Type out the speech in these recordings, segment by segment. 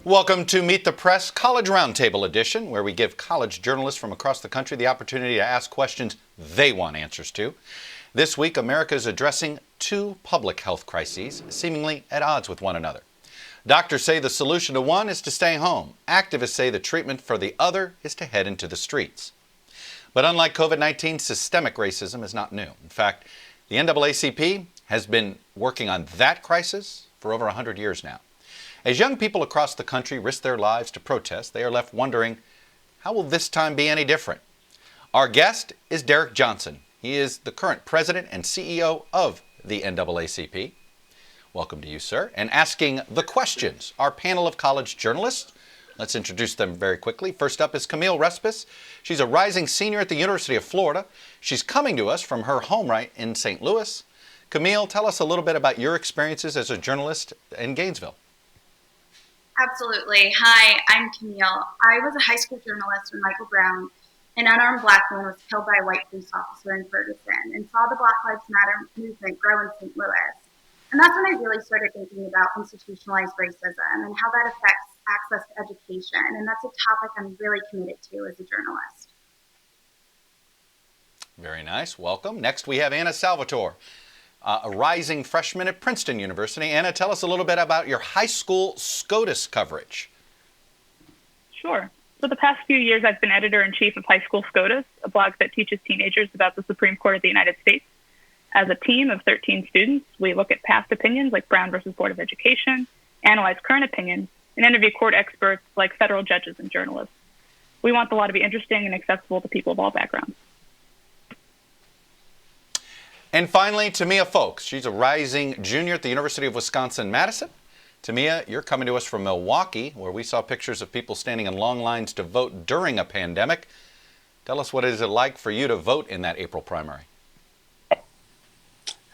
Welcome to Meet the Press College Roundtable Edition, where we give college journalists from across the country the opportunity to ask questions they want answers to. This week, America is addressing two public health crises, seemingly at odds with one another. Doctors say the solution to one is to stay home. Activists say the treatment for the other is to head into the streets. But unlike COVID-19, systemic racism is not new. In fact, the NAACP has been working on that crisis for over 100 years now. As young people across the country risk their lives to protest, they are left wondering, how will this time be any different? Our guest is Derrick Johnson. He is the current president and CEO of the NAACP. Welcome to you, sir. And asking the questions, our panel of college journalists. Let's introduce them very quickly. First up is Camille Respess. She's a rising senior at the University of Florida. She's coming to us from her home right in St. Louis. Camille, tell us a little bit about your experiences as a journalist in Gainesville. Absolutely. Hi, I'm Camille. I was a high school journalist when Michael Brown, an unarmed black man, was killed by a white police officer in Ferguson, and saw the Black Lives Matter movement grow in St. Louis. And that's when I really started thinking about institutionalized racism and how that affects access to education. And that's a topic I'm really committed to as a journalist. Very nice. Welcome. Next, we have Anna Salvatore, a rising freshman at Princeton University. Anna, tell us a little bit about your high school SCOTUS coverage. Sure. For the past few years, I've been editor-in-chief of High School SCOTUS, a blog that teaches teenagers about the Supreme Court of the United States. As a team of 13 students, we look at past opinions like Brown versus Board of Education, analyze current opinions, and interview court experts like federal judges and journalists. We want the law to be interesting and accessible to people of all backgrounds. And finally, Tamia Fowlkes. She's a rising junior at the University of Wisconsin-Madison. Tamia, you're coming to us from Milwaukee, where we saw pictures of people standing in long lines to vote during a pandemic. Tell us, what is it like for you to vote in that April primary?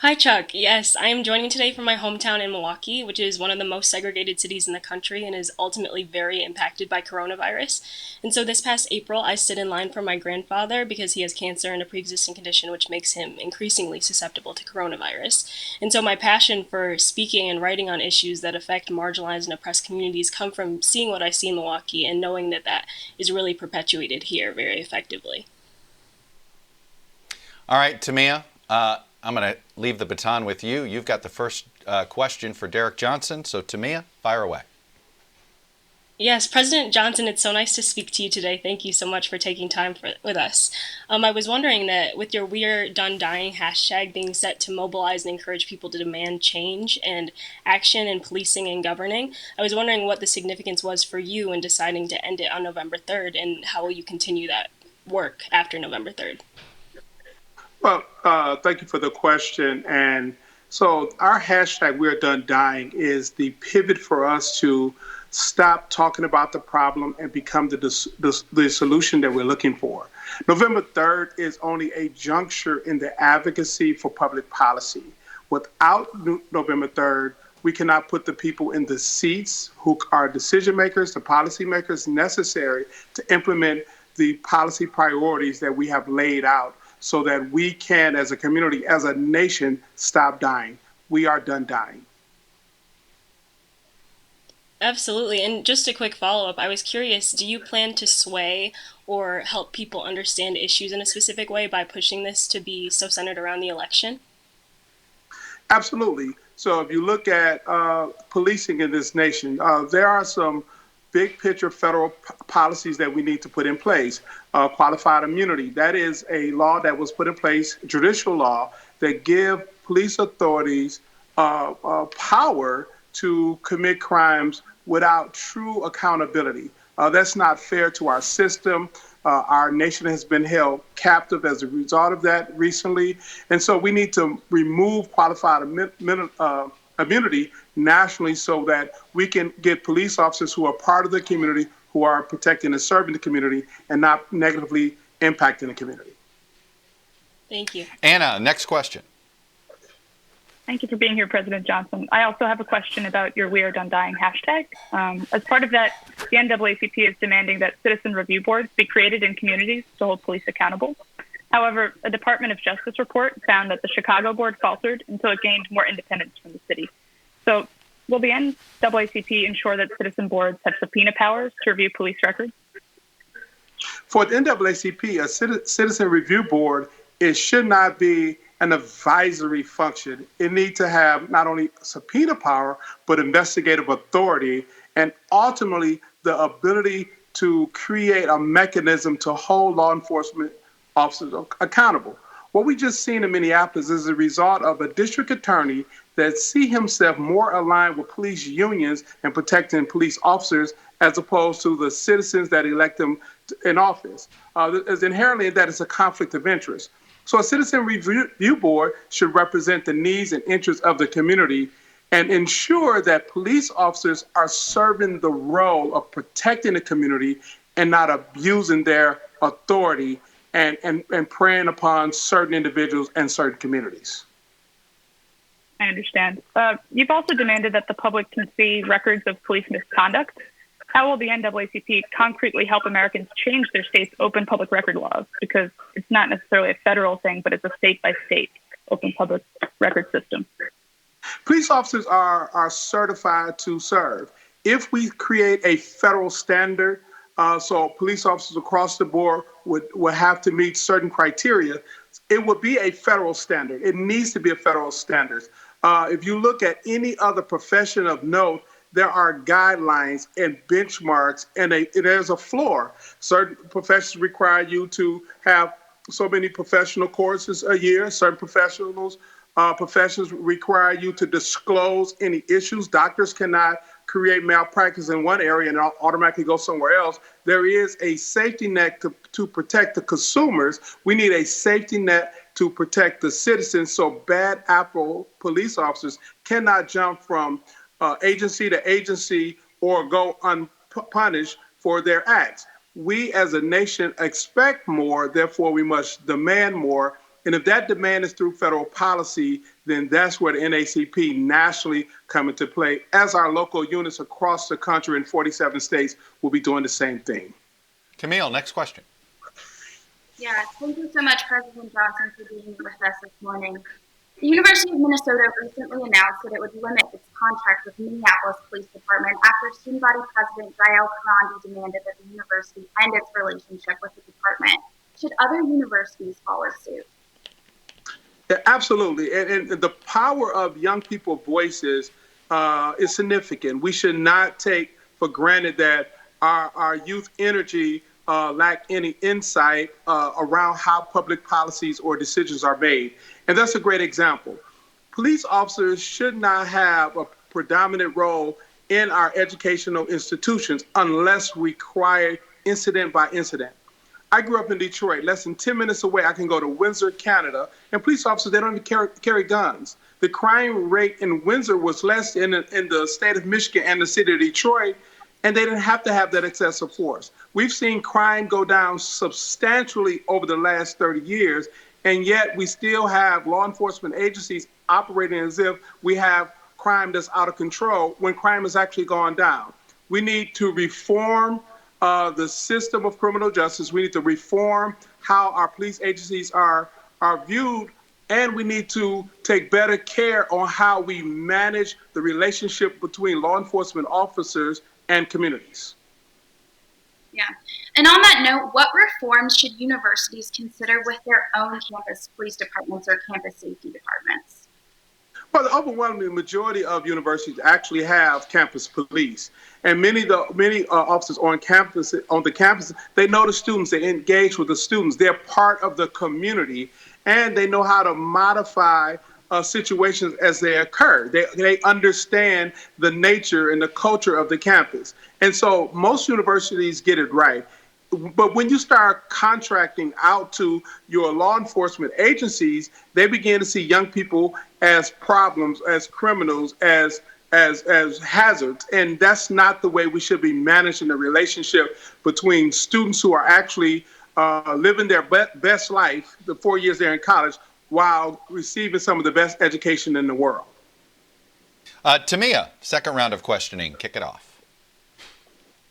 Hi, Chuck. Yes, I am joining today from my hometown in Milwaukee, which is one of the most segregated cities in the country and is ultimately very impacted by coronavirus. And so this past April, I stood in line for my grandfather because he has cancer and a pre-existing condition which makes him increasingly susceptible to coronavirus. And so my passion for speaking and writing on issues that affect marginalized and oppressed communities come from seeing what I see in Milwaukee and knowing that that is really perpetuated here very effectively. All right, Tamia. I'm going to leave the baton with you. You've got the first question for Derrick Johnson. So, Tamia, fire away. Yes, President Johnson, it's so nice to speak to you today. Thank you so much for taking time with us. I was wondering that with your We're Done Dying hashtag being set to mobilize and encourage people to demand change and action in policing and governing, I was wondering what the significance was for you in deciding to end it on November 3rd, and how will you continue that work after November 3rd? Well, thank you for the question. And so our hashtag We're Done Dying is the pivot for us to stop talking about the problem and become the solution that we're looking for. November 3rd is only a juncture in the advocacy for public policy. Without November 3rd, we cannot put the people in the seats who are decision makers, the policy makers necessary to implement the policy priorities that we have laid out, so that we can, as a community, as a nation, stop dying. We are done dying. Absolutely. And just a quick follow-up, I was curious, do you plan to sway or help people understand issues in a specific way by pushing this to be so centered around the election? Absolutely. So if you look at policing in this nation, there are some big picture federal policies that we need to put in place. Qualified immunity, that is a law that was put in place, judicial law, that give police authorities power to commit crimes without true accountability. That's not fair to our system. Our nation has been held captive as a result of that recently. And so we need to remove qualified immunity nationally so that we can get police officers who are part of the community, who are protecting and serving the community and not negatively impacting the community. Thank you. Anna, next question. Thank you for being here, President Johnson. I also have a question about your We Are Done Dying hashtag. As part of that, the NAACP is demanding that citizen review boards be created in communities to hold police accountable. However, a Department of Justice report found that the Chicago board faltered until it gained more independence from the city. So Will the NAACP ensure that citizen boards have subpoena powers to review police records? For the NAACP, a citizen review board, it should not be an advisory function. It needs to have not only subpoena power, but investigative authority, and ultimately the ability to create a mechanism to hold law enforcement officers accountable. What we just seen in Minneapolis is a result of a district attorney that see himself more aligned with police unions and protecting police officers as opposed to the citizens that elect them in office. As inherently that is a conflict of interest. So a citizen review board should represent the needs and interests of the community and ensure that police officers are serving the role of protecting the community and not abusing their authority and preying upon certain individuals and certain communities. I understand. You've also demanded that the public can see records of police misconduct. How will the NAACP concretely help Americans change their state's open public record laws? Because it's not necessarily a federal thing, but it's a state-by-state open public record system. Police officers are certified to serve. If we create a federal standard, so police officers across the board would have to meet certain criteria, it would be a federal standard. It needs to be a federal standard. If you look at any other profession of note, there are guidelines and benchmarks, and there's a floor. Certain professions require you to have so many professional courses a year. Certain professions require you to disclose any issues. Doctors cannot create malpractice in one area and automatically go somewhere else. There is a safety net to protect the consumers. We need a safety net to protect the citizens, so bad apple police officers cannot jump from agency to agency or go unpunished for their acts. We as a nation expect more, therefore we must demand more. And if that demand is through federal policy, then that's where the NAACP nationally come into play, as our local units across the country in 47 states will be doing the same thing. Camille, next question. Yeah, thank you so much, President Johnson, for being with us this morning. The University of Minnesota recently announced that it would limit its contract with Minneapolis Police Department after student body president Gael Karandi demanded that the university end its relationship with the department. Should other universities follow suit? Yeah, absolutely. And the power of young people's voices is significant. We should not take for granted that our youth energy lack any insight around how public policies or decisions are made. And that's a great example. Police officers should not have a predominant role in our educational institutions unless required incident by incident. I grew up in Detroit. Less than 10 minutes away, I can go to Windsor, Canada, and police officers, they don't even carry guns. The crime rate in Windsor was less in the state of Michigan and the city of Detroit, and they didn't have to have that excessive force. We've seen crime go down substantially over the last 30 years, and yet we still have law enforcement agencies operating as if we have crime that's out of control when crime has actually gone down. We need to reform the system of criminal justice. We need to reform how our police agencies are viewed, and we need to take better care on how we manage the relationship between law enforcement officers and communities. Yeah. And on that note, what reforms should universities consider with their own campus police departments or campus safety departments? Well, the overwhelming majority of universities actually have campus police, and many officers on the campus, they know the students, they engage with the students, they're part of the community, and they know how to modify situations as they occur. They understand the nature and the culture of the campus, and so most universities get it right. But when you start contracting out to your law enforcement agencies, they begin to see young people as problems, as criminals, as hazards. And that's not the way we should be managing the relationship between students who are actually living their best life, the 4 years they're in college, while receiving some of the best education in the world. Tamia, second round of questioning. Kick it off.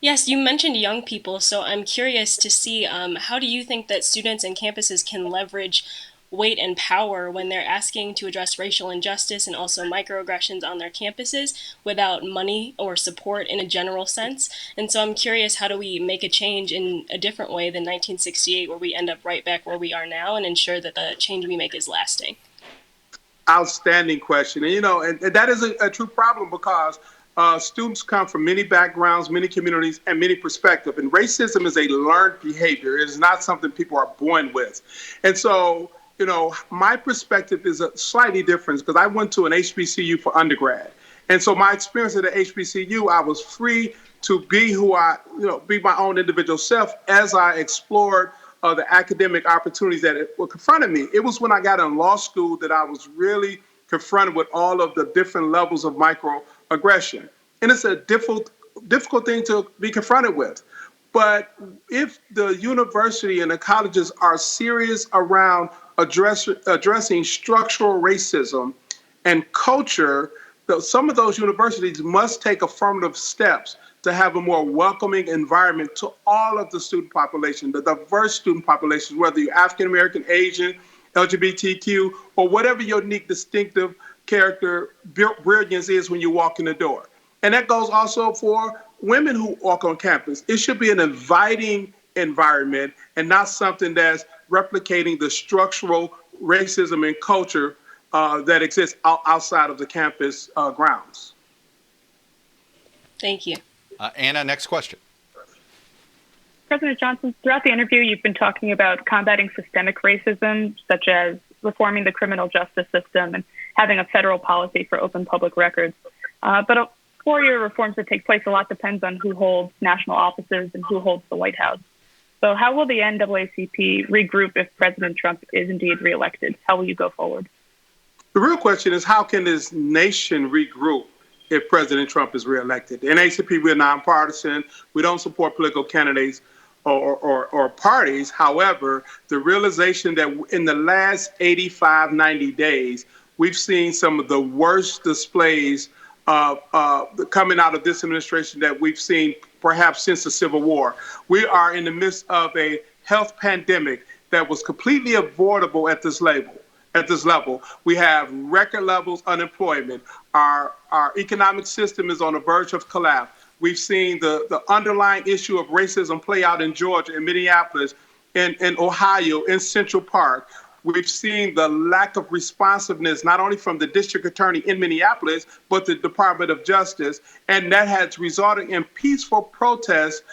Yes, you mentioned young people, so I'm curious to see how do you think that students and campuses can leverage weight and power when they're asking to address racial injustice and also microaggressions on their campuses without money or support in a general sense. And so I'm curious, how do we make a change in a different way than 1968, where we end up right back where we are now, and ensure that the change we make is lasting? Outstanding question. And that is a true problem, because students come from many backgrounds, many communities, and many perspectives. And racism is a learned behavior. It is not something people are born with. And so, my perspective is a slightly different, because I went to an HBCU for undergrad. And so my experience at the HBCU, I was free to be be my own individual self as I explored the academic opportunities that were confronted me. It was when I got in law school that I was really confronted with all of the different levels of microaggression. And it's a difficult thing to be confronted with. But if the university and the colleges are serious around addressing structural racism and culture, some of those universities must take affirmative steps to have a more welcoming environment to all of the student population, the diverse student population, whether you're African American, Asian, LGBTQ, or whatever your unique, distinctive character brilliance is when you walk in the door. And that goes also for women who walk on campus. It should be an inviting environment and not something that's replicating the structural racism and culture that exists outside of the campus grounds. Thank you. Anna, next question. President Johnson, throughout the interview, you've been talking about combating systemic racism, such as reforming the criminal justice system and having a federal policy for open public records. But for your reforms to take place, a lot depends on who holds national offices and who holds the White House. So how will the NAACP regroup if President Trump is indeed reelected? How will you go forward? The real question is, how can this nation regroup if President Trump is reelected? The NAACP, we're nonpartisan. We don't support political candidates or parties. However, the realization that in the last 85, 90 days, we've seen some of the worst displays coming out of this administration that we've seen perhaps since the Civil War. We are in the midst of a health pandemic that was completely avoidable at this level. We have record levels unemployment. Our economic system is on the verge of collapse. We've seen the underlying issue of racism play out in Georgia, in Minneapolis, in Ohio, in Central Park. We've seen the lack of responsiveness, not only from the district attorney in Minneapolis, but the Department of Justice. And that has resulted in peaceful protests,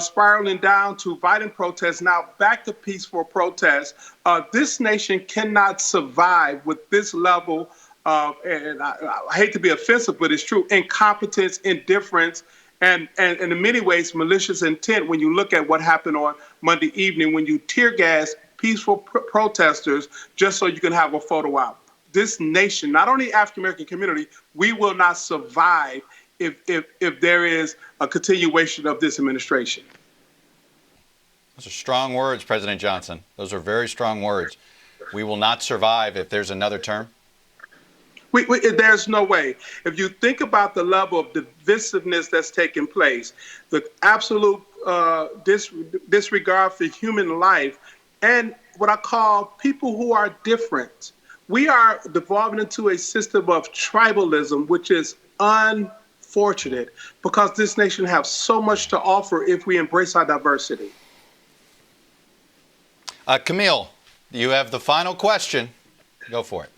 spiraling down to violent protests, now back to peaceful protests. This nation cannot survive with this level of, and I hate to be offensive, but it's true, incompetence, indifference, and in many ways, malicious intent when you look at what happened on Monday evening when you tear gas peaceful protesters just so you can have a photo op. This nation, not only the African American community, we will not survive if there is a continuation of this administration. Those are strong words, President Johnson. Those are very strong words. We will not survive if there's another term. There's no way. If you think about the level of divisiveness that's taking place, the absolute disregard for human life, and what I call people who are different. We are devolving into a system of tribalism, which is unfortunate because this nation has so much to offer if we embrace our diversity. Camille, you have the final question. Go for it.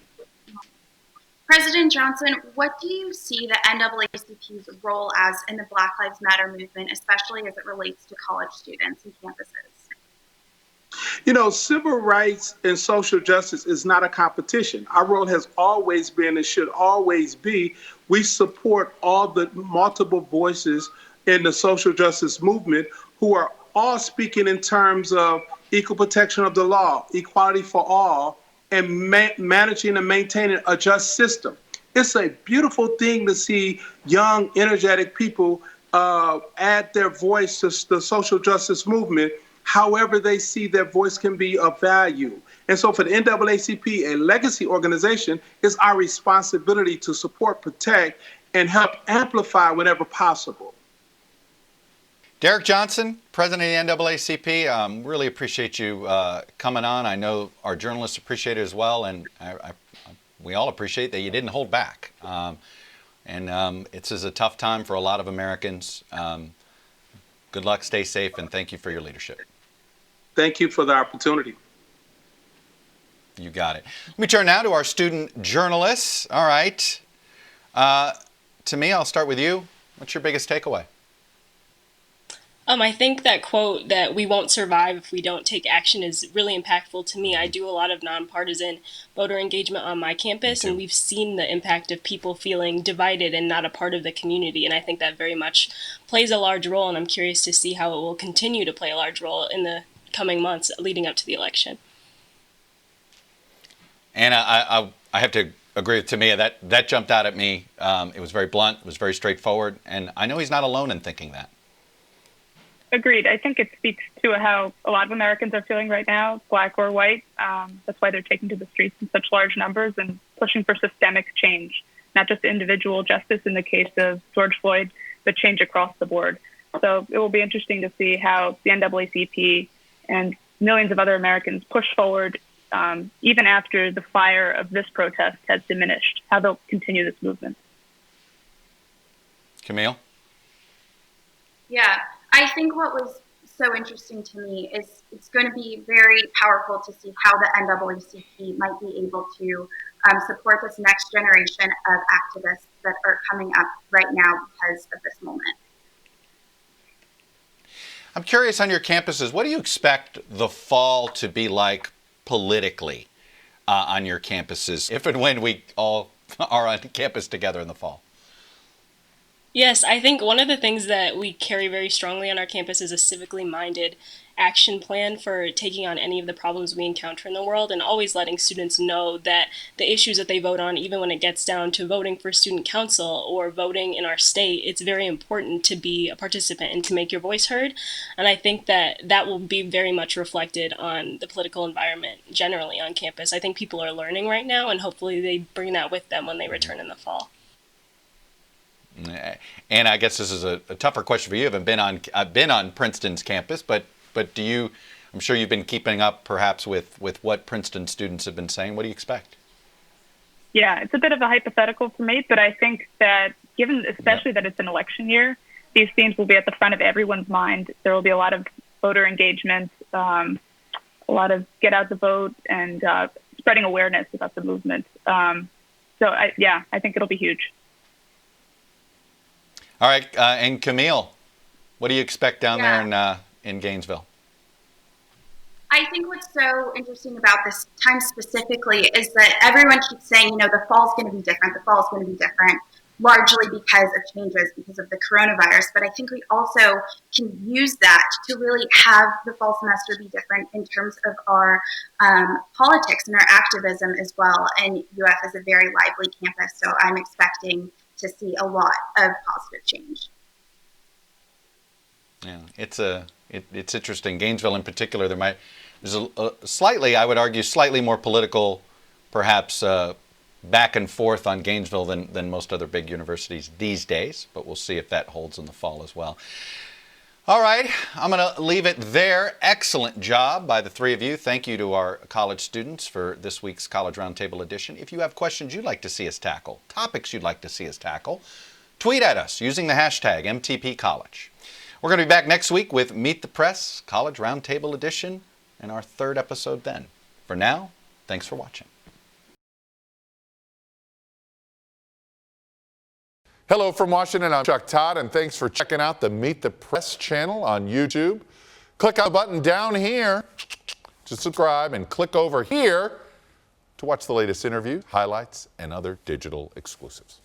President Johnson, what do you see the NAACP's role as in the Black Lives Matter movement, especially as it relates to college students and campuses? Civil rights and social justice is not a competition. Our role has always been and should always be, we support all the multiple voices in the social justice movement who are all speaking in terms of equal protection of the law, equality for all, and managing and maintaining a just system. It's a beautiful thing to see young, energetic people add their voice to the social justice movement. However they see their voice can be of value. And so for the NAACP, a legacy organization, it's our responsibility to support, protect, and help amplify whenever possible. Derrick Johnson, President of the NAACP, really appreciate you coming on. I know our journalists appreciate it as well, and we all appreciate that you didn't hold back. It's a tough time for a lot of Americans. Good luck, stay safe, and thank you for your leadership. Thank you for the opportunity. You got it. Let me turn now to our student journalists. All right. Tamia, I'll start with you. What's your biggest takeaway? I think that quote that we won't survive if we don't take action is really impactful to me. I do a lot of nonpartisan voter engagement on my campus, and we've seen the impact of people feeling divided and not a part of the community. And I think that very much plays a large role, and I'm curious to see how it will continue to play a large role in the coming months leading up to the election. And I have to agree with Tamia. That jumped out at me. It was very blunt, it was very straightforward, and I know he's not alone in thinking that. Agreed. I think it speaks to how a lot of Americans are feeling right now, black or white. That's why they're taking to the streets in such large numbers and pushing for systemic change, not just individual justice in the case of George Floyd, but change across the board. So it will be interesting to see how the NAACP and millions of other Americans push forward, even after the fire of this protest has diminished, how they'll continue this movement. Camille? Yeah, I think what was so interesting to me is it's going to be very powerful to see how the NAACP might be able to support this next generation of activists that are coming up right now because of this moment. I'm curious, on your campuses, what do you expect the fall to be like politically on your campuses, if and when we all are on campus together in the fall? Yes, I think one of the things that we carry very strongly on our campus is a civically minded action plan for taking on any of the problems we encounter in the world, and always letting students know that the issues that they vote on, even when it gets down to voting for student council or voting in our state, it's very important to be a participant and to make your voice heard. And I think that that will be very much reflected on the political environment generally on campus. I think people are learning right now, and hopefully they bring that with them when they return in the fall. And I guess this is a tougher question for you. I've been on Princeton's campus, but do you? I'm sure you've been keeping up, perhaps, with what Princeton students have been saying. What do you expect? Yeah, it's a bit of a hypothetical for me, but I think that given, especially that it's an election year, these themes will be at the front of everyone's mind. There will be a lot of voter engagement, a lot of get out the vote, and spreading awareness about the movement. I think it'll be huge. All right, and Camille, what do you expect down there in Gainesville? I think what's so interesting about this time specifically is that everyone keeps saying, the fall's going to be different, largely because of changes, because of the coronavirus. But I think we also can use that to really have the fall semester be different in terms of our politics and our activism as well. And UF is a very lively campus, so I'm expecting to see a lot of positive change. Yeah, it's interesting. Gainesville in particular, there's a slightly, I would argue, slightly more political, perhaps, back and forth on Gainesville than most other big universities these days, but we'll see if that holds in the fall as well. All right, I'm going to leave it there. Excellent job by the three of you. Thank you to our college students for this week's College Roundtable edition. If you have questions you'd like to see us tackle, topics you'd like to see us tackle, tweet at us using the hashtag MTPCollege. We're going to be back next week with Meet the Press, College Roundtable edition, and our third episode then. For now, thanks for watching. Hello from Washington, I'm Chuck Todd, and thanks for checking out the Meet the Press channel on YouTube. Click on the button down here to subscribe and click over here to watch the latest interviews, highlights, and other digital exclusives.